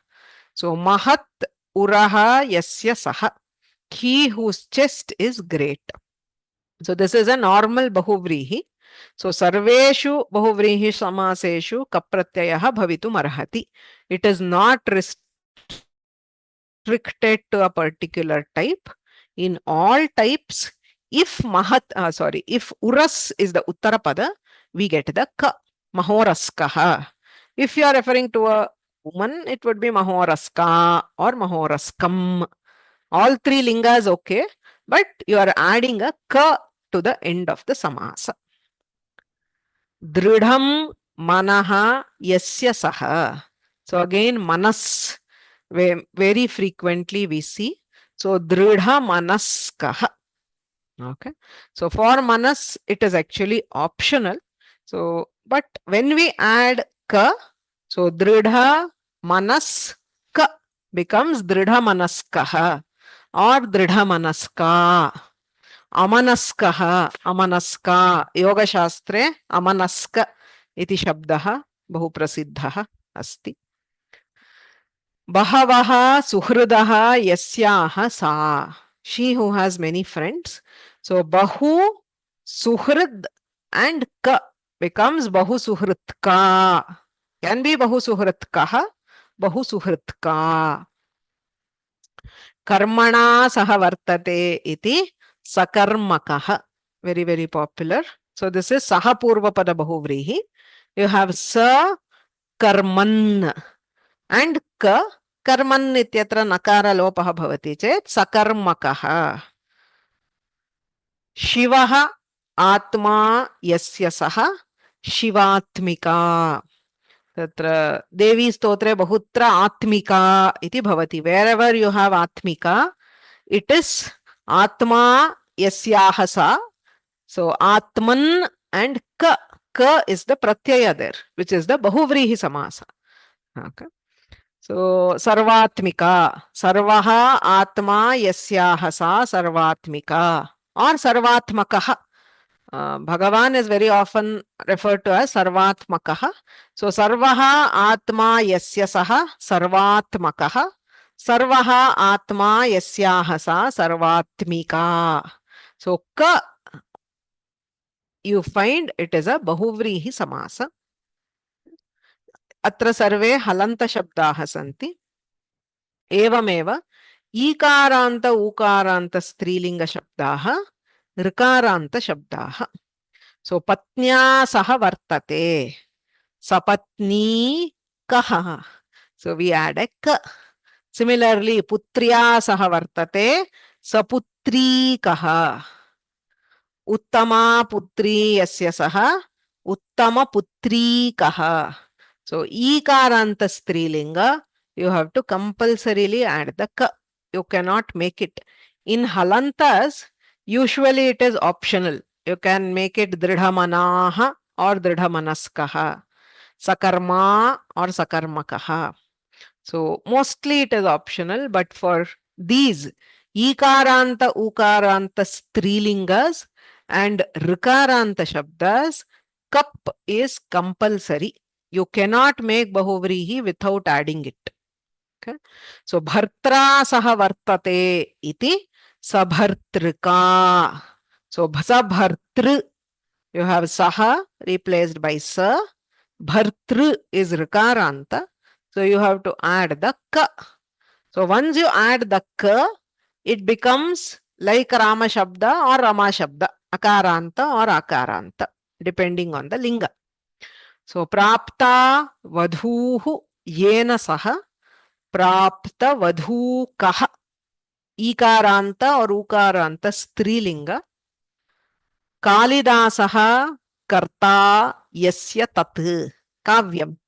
So mahat uraha yasya saha. He whose chest is great. So this is a normal bahuvrihi. So sarveshu bahuvrihi samaseshu kapratyayah bhavitum arhati. It is not restricted to a particular type. In all types, if if uras is the uttarapada, we get the ka, mahoraskaha. If you are referring to a woman, it would be mahoraska or mahoraskam. All three lingas okay, but you are adding a ka to the end of the samasa. Dridham manaha yasya saha. So again, manas, very frequently we see. So dridha manaskaha. Okay. So for manas, it is actually optional. So, but when we add ka, so dridha manas ka becomes dridha manaskaha or dridha manaska. Amanaskaha, amanaska. Yoga shastre amanaska iti shabdaha bahu prasiddhaha asti. Bahavaha suhrudaha yasyaha sa. She who has many friends. So bahu suhrud and ka becomes bahu suhrutka. Can be bahu suhrutkaha, bahu suhrutka. Karmana saha vartate iti sakarmakaha. Very, very popular. So this is saha purva pada bahuvrihi. You have sa karman and ka karman ityatra nakara lopaha bhavati chet sakarmakaha. Shivaha Atma Yasya Saha Shivatmika. Tatra Devi Stotre Bahutra Atmika iti bhavati. Wherever you have Atmika, it is Atma Yasyaha Sa. So Atman and Ka. Ka is the pratyaya there, which is the Bahuvrihi Samasa. Okay. So Sarvatmika. Sarvaha Atma Yasyaha Sa Sarvatmika or Sarvatmakaha. Bhagavan is very often referred to as Sarvatmakaha. So Sarvaha Atma Yasya Saha Sarvatmakaha. Sarvaha Atma Yasyaha Sa Sarvatmika. So Ka, you find it is a Bahuvrihi Samasa. Atra sarve halanta shabdaha santi. Evameva Ikaranta Ukaranta Strilinga Shabdaha Rikaranta Shabdaha. So Patnya Saha Vartate. Sapatni Kaha. So we add a Ka. Similarly, Putriya Saha Vartate. Saputri Kaha. Uttama Putri Yasya Saha. Uttama Putri Kaha. So Ikaranta Strilinga, you have to compulsorily add the Ka. You cannot make it. In Halantas, usually it is optional. You can make it Dridhamanaha or Dridhamanaskaha, Sakarma or Sakarmakaha. So mostly it is optional, but for these Ikaranta, Ukaranta Strilingas and Rikaranta Shabdas, Kap is compulsory. You cannot make Bahuvrihi without adding it. Okay. So Bhartra Saha Vartate iti Sabhartrika. So Sabhartr, you have Saha replaced by Sa. Bhartr is Rikaranta. So you have to add the Ka. So once you add the Ka, it becomes like Rama Shabda or Rama Shabda, Akaranta or Akaranta, depending on the Linga. So Prapta Vadhuhu Yena Saha Prapta Vadhu Kaha. Ikaranta or Ukaranta Strilinga. Kalidasaha Karta Yasya Tat Kavyam.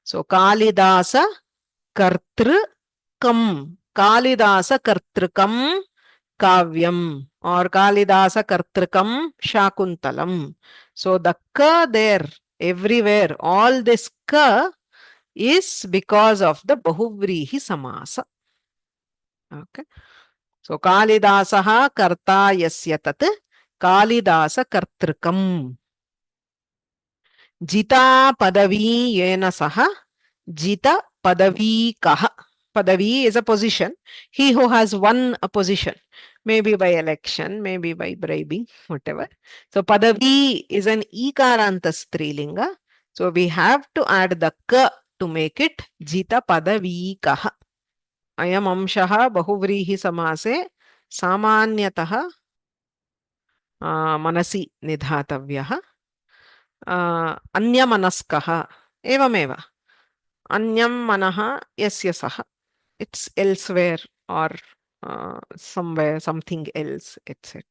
So Kalidasa Kartrikam. Kalidasa Kartrikam Kavyam or Kalidasa Kartrikam Shakuntalam. So the Ka there everywhere, all this Ka is because of the Bahuvrihi Samasa. Okay. So Kalidasaha Karta Yasya Tat Kalidasa Kartrikam. Jita Padavi Yena Saha Jita Padavi Kaha. Padavi is a position. He who has won a position, maybe by election, maybe by bribing, whatever. So Padavi is an Ikaranta Strilinga. So we have to add the Ka to make it Jita Padavi Kaha. Ayam Amshaha Bahuvrihi Samase Samanyataha Manasi Nidhatavyaha Anyamanaskaha Evameva Anyam Manaha Yasya Saha. It's elsewhere or somewhere, something else, etc.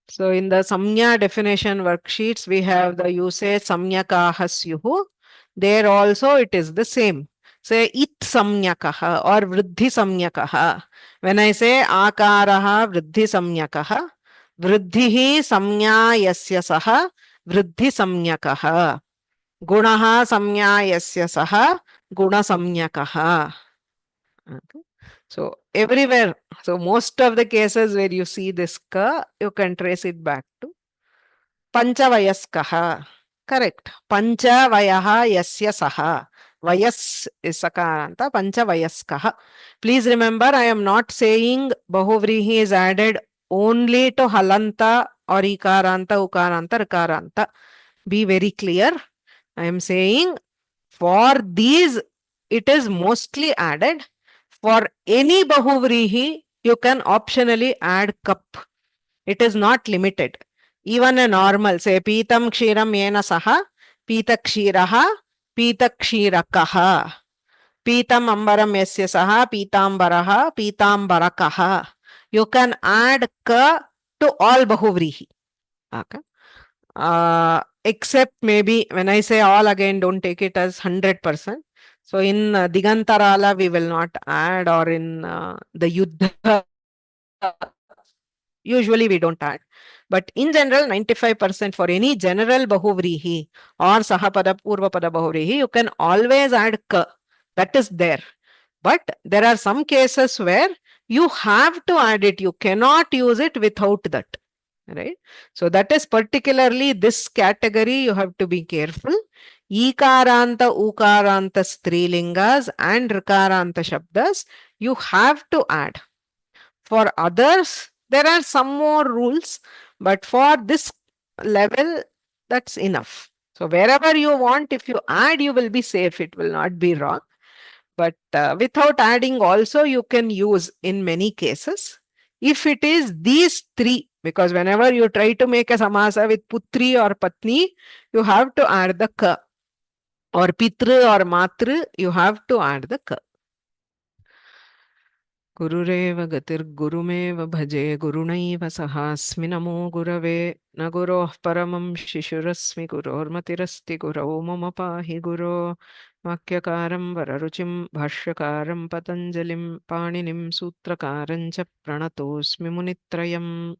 So in the Samnya definition worksheets, we have the usage Samnyakahasyuhu. There also it is the same. Say it Samnyakaha or Vriddhi Samnyakaha. When I say Akaraha Vriddhi Samnyakaha, Vriddhihi Samnya Yasya Saha Vriddhi Samnyakaha. Gunaha Samnya Yasya Saha Guna Samnyakaha. Okay. So everywhere, so most of the cases where you see this Ka, you can trace it back to Panchavayaskaha. Correct. Panchavayaha Yasya Saha. Vayas is Sakaranta. Panchavayaskaha. Please remember, I am not saying Bahuvrihi is added only to Halanta or Ikaranta, Ukaranta, Rikaranta. Be very clear. I am saying for these, it is mostly added. For any Bahuvrihi, you can optionally add Kap. It is not limited. Even a normal, say, Pitam Kshiram Yena Saha, Pita Kshiraha, Pita Kshirakaha. Pitam Ambaram Yasya Saha, Pitambaraha, Pitambarakaha. You can add Ka to all Bahuvrihi. Okay. Except maybe when I say all again, don't take it as 100%. So in Digantarala, we will not add, or in the Yuddha, usually we don't add. But in general, 95% for any general Bahuvrihi or Sahapada, Purvapada Bahuvrihi, you can always add ka. That is there. But there are some cases where you have to add it. You cannot use it without that. Right? So that is particularly this category you have to be careful. Ikaranta, Ukaranta Strilingas and Rikaranta Shabdas, you have to add. For others, there are some more rules, but for this level, that's enough. So wherever you want, if you add, you will be safe. It will not be wrong. But without adding also, you can use in many cases. If it is these three, because whenever you try to make a samasa with putri or patni, you have to add the ka. Or pitru or matru, you have to add the ka. Gurureva gatir gurumeva bhaje gurunaiva sahasmi namo gurave na guroh paramam shishurasmi guror matirasti gurau mama pahi guro vakyakaram vararuchim bhashyakaram patanjalim paninim sutrakaram cha pranatosmi munitrayam.